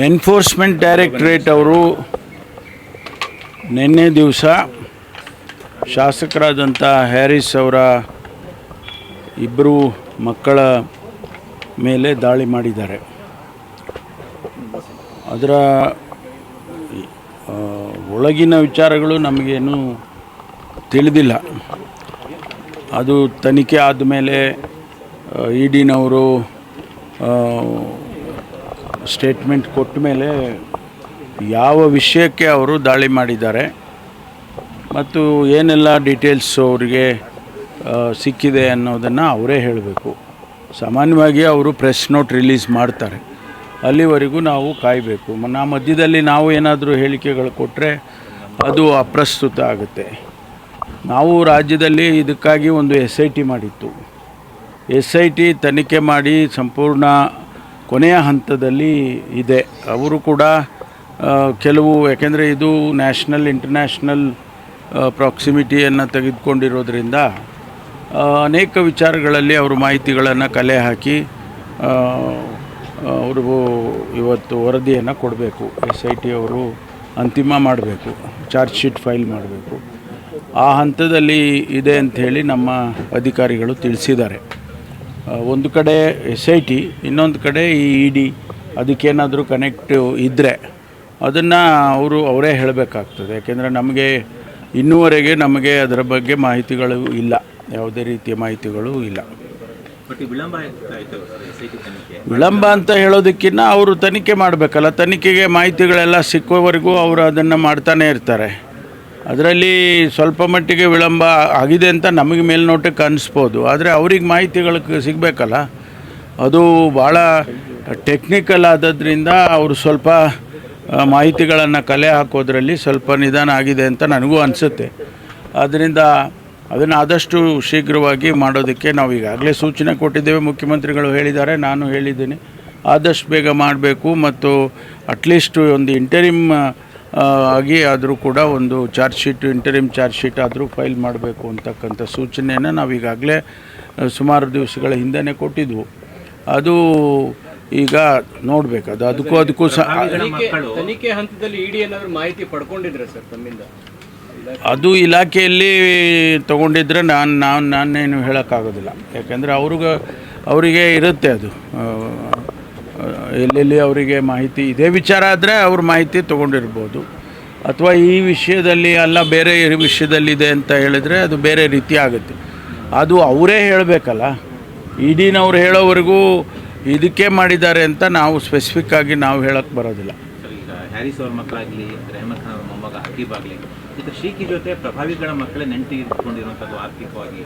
Enforcement directorate ಅವರು ನಿನ್ನೆ ದಿವಸ ಶಾಸಕರಾದಂಥ ಹ್ಯಾರಿಸ್ ಅವರ ಇಬ್ಬರು ಮಕ್ಕಳ ಮೇಲೆ ದಾಳಿ ಮಾಡಿದ್ದಾರೆ. ಅದರ ಒಳಗಿನ ವಿಚಾರಗಳು ನಮಗೇನು ತಿಳಿದಿಲ್ಲ. ಅದು ತನಿಖೆ ಆದಮೇಲೆ ಇ ಡಿನವರು ಸ್ಟೇಟ್ಮೆಂಟ್ ಕೊಟ್ಟ ಮೇಲೆ ಯಾವ ವಿಷಯಕ್ಕೆ ಅವರು ದಾಳಿ ಮಾಡಿದ್ದಾರೆ ಮತ್ತು ಏನೆಲ್ಲ ಡೀಟೇಲ್ಸು ಅವರಿಗೆ ಸಿಕ್ಕಿದೆ ಅನ್ನೋದನ್ನು ಅವರೇ ಹೇಳಬೇಕು. ಸಾಮಾನ್ಯವಾಗಿ ಅವರು ಪ್ರೆಸ್ ನೋಟ್ ರಿಲೀಸ್ ಮಾಡ್ತಾರೆ, ಅಲ್ಲಿವರೆಗೂ ನಾವು ಕಾಯಬೇಕು. ಮಧ್ಯದಲ್ಲಿ ನಾವು ಏನಾದರೂ ಹೇಳಿಕೆಗಳು ಕೊಟ್ಟರೆ ಅದು ಅಪ್ರಸ್ತುತ ಆಗುತ್ತೆ. ನಾವು ರಾಜ್ಯದಲ್ಲಿ ಇದಕ್ಕಾಗಿ ಒಂದು SIT ಮಾಡಿತ್ತು. SIT ತನಿಖೆ ಮಾಡಿ ಸಂಪೂರ್ಣ ಕೊನೆಯ ಹಂತದಲ್ಲಿ ಇದೆ. ಅವರು ಕೂಡ ಕೆಲವು, ಯಾಕೆಂದರೆ ಇದು ನ್ಯಾಷನಲ್ ಇಂಟರ್ನ್ಯಾಷನಲ್ ಪ್ರಾಕ್ಸಿಮಿಟಿಯನ್ನು ತೆಗೆದುಕೊಂಡಿರೋದ್ರಿಂದ ಅನೇಕ ವಿಚಾರಗಳಲ್ಲಿ ಅವರು ಮಾಹಿತಿಗಳನ್ನು ಕಲೆ ಹಾಕಿ ಅವ್ರಿಗೂ ಇವತ್ತು ವರದಿಯನ್ನು ಕೊಡಬೇಕು. SIT ಅವರು ಅಂತಿಮ ಮಾಡಬೇಕು, ಚಾರ್ಜ್ ಶೀಟ್ ಫೈಲ್ ಮಾಡಬೇಕು. ಆ ಹಂತದಲ್ಲಿ ಇದೆ ಅಂಥೇಳಿ ನಮ್ಮ ಅಧಿಕಾರಿಗಳು ತಿಳಿಸಿದ್ದಾರೆ. ಒಂದು ಕಡೆ SIT, ಇನ್ನೊಂದು ಕಡೆ ಈ ED, ಅದಕ್ಕೇನಾದರೂ ಕನೆಕ್ಟ್ ಇದ್ದರೆ ಅದನ್ನು ಅವರೇ ಹೇಳಬೇಕಾಗ್ತದೆ. ಯಾಕೆಂದರೆ ನಮಗೆ ಇನ್ನೂವರೆಗೆ ಅದರ ಬಗ್ಗೆ ಮಾಹಿತಿಗಳು ಇಲ್ಲ, ಯಾವುದೇ ರೀತಿಯ ಮಾಹಿತಿಗಳು ಇಲ್ಲ. ವಿಳಂಬ ಅಂತ ಹೇಳೋದಕ್ಕಿಂತ ಅವರು ತನಿಖೆ ಮಾಡಬೇಕಲ್ಲ. ತನಿಖೆಗೆ ಮಾಹಿತಿಗಳೆಲ್ಲ ಸಿಕ್ಕುವವರೆಗೂ ಅವರು ಅದನ್ನು ಮಾಡ್ತಾನೇ ಇರ್ತಾರೆ. ಅದರಲ್ಲಿ ಸ್ವಲ್ಪ ಮಟ್ಟಿಗೆ ವಿಳಂಬ ಆಗಿದೆ ಅಂತ ನಮಗೆ ಮೇಲ್ನೋಟಕ್ಕೆ ಅನಿಸ್ಬೋದು, ಆದರೆ ಅವ್ರಿಗೆ ಮಾಹಿತಿಗಳು ಸಿಗಬೇಕಲ್ಲ. ಅದು ಭಾಳ ಟೆಕ್ನಿಕಲ್ ಆದದ್ರಿಂದ ಅವರು ಸ್ವಲ್ಪ ಮಾಹಿತಿಗಳನ್ನು ಕಲೆ ಹಾಕೋದ್ರಲ್ಲಿ ಸ್ವಲ್ಪ ನಿಧಾನ ಆಗಿದೆ ಅಂತ ನನಗೂ ಅನಿಸುತ್ತೆ. ಆದ್ದರಿಂದ ಅದನ್ನು ಆದಷ್ಟು ಶೀಘ್ರವಾಗಿ ಮಾಡೋದಕ್ಕೆ ನಾವು ಈಗಾಗಲೇ ಸೂಚನೆ ಕೊಟ್ಟಿದ್ದೇವೆ. ಮುಖ್ಯಮಂತ್ರಿಗಳು ಹೇಳಿದ್ದಾರೆ, ನಾನು ಹೇಳಿದ್ದೀನಿ, ಆದಷ್ಟು ಬೇಗ ಮಾಡಬೇಕು ಮತ್ತು ಅಟ್ಲೀಸ್ಟ್ ಒಂದು ಇಂಟರಿಮ್ ಆಗಿ ಆದರೂ ಕೂಡ ಒಂದು ಇಂಟರಿಮ್ ಚಾರ್ಜ್ ಶೀಟ್ ಆದರೂ ಫೈಲ್ ಮಾಡಬೇಕು ಅಂತಕ್ಕಂಥ ಸೂಚನೆಯನ್ನು ನಾವು ಈಗಾಗಲೇ ಸುಮಾರು ದಿವಸಗಳ ಹಿಂದೆ ಕೊಟ್ಟಿದ್ವು. ಅದು ಈಗ ನೋಡಬೇಕು, ಅದಕ್ಕೂ ತನಿಖೆ ಹಂತದಲ್ಲಿ ಇಡಿ ಏನಾದರೂ ಮಾಹಿತಿ ಪಡ್ಕೊಂಡಿದ್ರೆ ಸರ್ ತಮ್ಮಿಂದ? ಅದು ಇಲಾಖೆಯಲ್ಲಿ ತೊಗೊಂಡಿದ್ರೆ ನಾನೇನು ಹೇಳೋಕ್ಕಾಗೋದಿಲ್ಲ. ಯಾಕೆಂದರೆ ಅವರಿಗೆ ಇರುತ್ತೆ, ಅದು ಎಲ್ಲೆಲ್ಲಿ ಅವರಿಗೆ ಮಾಹಿತಿ ಇದೇ ವಿಚಾರ ಆದರೆ ಅವ್ರ ಮಾಹಿತಿ ತೊಗೊಂಡಿರ್ಬೋದು. ಅಥವಾ ಈ ವಿಷಯದಲ್ಲಿ ಅಲ್ಲ ಬೇರೆ ವಿಷಯದಲ್ಲಿದೆ ಅಂತ ಹೇಳಿದರೆ ಅದು ಬೇರೆ ರೀತಿ ಆಗುತ್ತೆ. ಅದು ಅವರೇ ಹೇಳಬೇಕಲ್ಲ. ಇಡಿನವ್ರು ಹೇಳೋವರೆಗೂ ಇದಕ್ಕೆ ಮಾಡಿದ್ದಾರೆ ಅಂತ ನಾವು ಸ್ಪೆಸಿಫಿಕ್ ಆಗಿ ನಾವು ಹೇಳೋಕ್ಕೆ ಬರೋದಿಲ್ಲ. ಹ್ಯಾರಿಸ್ ಅವ್ರ ಮಕ್ಕಳಾಗಲಿ, ರೆಹಮತ್ ಖಾನ್ ಅವ್ರ ಮೊಮ್ಮಗ ಹಕೀಬ್ ಆಗಲಿ, ಇದು ಶೀಖಿ ಜೊತೆ ಪ್ರಭಾವಿಗಳ ಮಕ್ಕಳೇ ನೆಂಟಿ ಇಟ್ಕೊಂಡಿರುವಂಥದ್ದು ಆರ್ಥಿಕವಾಗಿ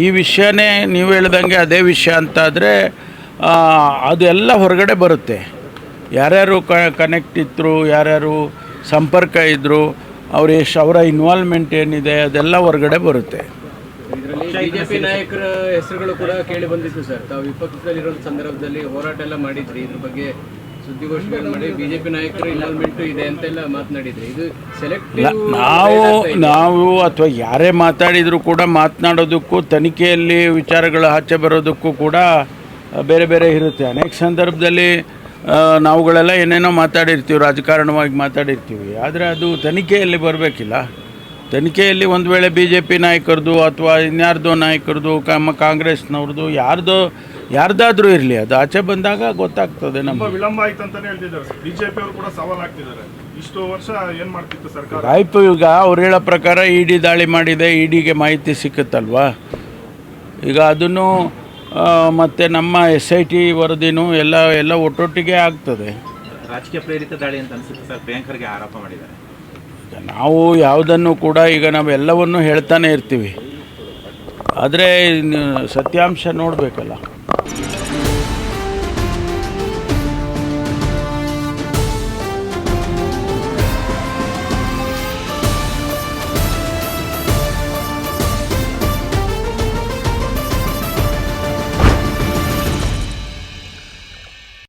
ಈ ವಿಷಯನೇ ನೀವು ಹೇಳ್ದಂಗೆ ಅದೇ ವಿಷಯ ಅಂತಾದರೆ ಅದೆಲ್ಲ ಹೊರಗಡೆ ಬರುತ್ತೆ. ಯಾರ್ಯಾರು ಕನೆಕ್ಟ್ ಇದ್ದರು, ಯಾರ್ಯಾರು ಸಂಪರ್ಕ ಇದ್ದರು, ಅವರ ಇನ್ವಾಲ್ವ್ಮೆಂಟ್ ಏನಿದೆ ಅದೆಲ್ಲ ಹೊರಗಡೆ ಬರುತ್ತೆ. ಬಿಜೆಪಿ ನಾಯಕರ ಹೆಸರುಗಳು ಕೂಡ ಕೇಳಿ ಬಂದಿತ್ತು ಸರ್. ತಾವು ವಿಪಕ್ಷದಲ್ಲಿರೋ ಸಂದರ್ಭದಲ್ಲಿ ಹೋರಾಟ ಎಲ್ಲ ಮಾಡಿದ್ರಿ, ಇದ್ರ ಬಗ್ಗೆ ಸುದ್ದಿಗೋಷ್ಠಿಗಳು ಮಾಡಿ ಬಿಜೆಪಿ ನಾಯಕರ ಇನ್ವಾಲ್ವ್ಮೆಂಟ್ ಇದೆ ಅಂತೆಲ್ಲ ಮಾತನಾಡಿದ್ರಿ. ಇದು ಸೆಲೆಕ್ಟಿವ್ ನಾವು ಅಥವಾ ಯಾರೇ ಮಾತಾಡಿದರೂ ಕೂಡ ಮಾತನಾಡೋದಕ್ಕೂ ತನಿಖೆಯಲ್ಲಿ ವಿಚಾರಗಳು ಆಚೆ ಬರೋದಕ್ಕೂ ಕೂಡ ಬೇರೆ ಬೇರೆ ಇರುತ್ತೆ. ಅನೇಕ ಸಂದರ್ಭದಲ್ಲಿ ನಾವುಗಳೆಲ್ಲ ಏನೇನೋ ಮಾತಾಡಿರ್ತೀವಿ, ರಾಜಕಾರಣವಾಗಿ ಮಾತಾಡಿರ್ತೀವಿ, ಆದರೆ ಅದು ತನಿಖೆಯಲ್ಲಿ ಬರಬೇಕಿಲ್ಲ. ತನಿಖೆಯಲ್ಲಿ ಒಂದು ವೇಳೆ BJP ನಾಯಕರದು ಅಥವಾ ಇನ್ಯಾರ್ದೋ ನಾಯಕರದು, ಕಾಂಗ್ರೆಸ್ನವ್ರದ್ದು, ಯಾರ್ದಾದ್ರೂ ಇರಲಿ, ಅದು ಆಚೆ ಬಂದಾಗ ಗೊತ್ತಾಗ್ತದೆ. ನಮ್ಮ ವಿಳಂಬ ಆಯ್ತು ಅಂತಾನೆ ಹೇಳ್ತಿದ್ದಾರೆ. BJP ಅವರು ಕೂಡ ಸವಾಲು ಹಾಕ್ತಿದ್ದಾರೆ, ಇಷ್ಟು ವರ್ಷ ಏನು ಮಾಡ್ತಿತ್ತು ಸರ್ಕಾರ? ಆಯಿತು, ಈಗ ಅವ್ರು ಹೇಳೋ ಪ್ರಕಾರ ED ದಾಳಿ ಮಾಡಿದೆ, EDಗೆ ಮಾಹಿತಿ ಸಿಕ್ಕುತ್ತಲ್ವಾ. ಈಗ ಅದನ್ನು ಮತ್ತು ನಮ್ಮ SIT ವರದಿನೂ ಎಲ್ಲ ಒಟ್ಟೊಟ್ಟಿಗೆ ಆಗ್ತದೆ. ರಾಜಕೀಯ ಪ್ರೇರಿತ ದಾಳಿ ಅಂತ ಅನಿಸುತ್ತೆ ಸರ್, ಪ್ರಿಯಾಂಕರ್ಗೆ ಆರೋಪ ಮಾಡಿದ್ದಾರೆ. ನಾವು ಯಾವುದನ್ನು ಕೂಡ ಈಗ ನಾವೆಲ್ಲವನ್ನೂ ಹೇಳ್ತಾನೆ ಇರ್ತೀವಿ, ಆದರೆ ಸತ್ಯಾಂಶ ನೋಡಬೇಕಲ್ಲ.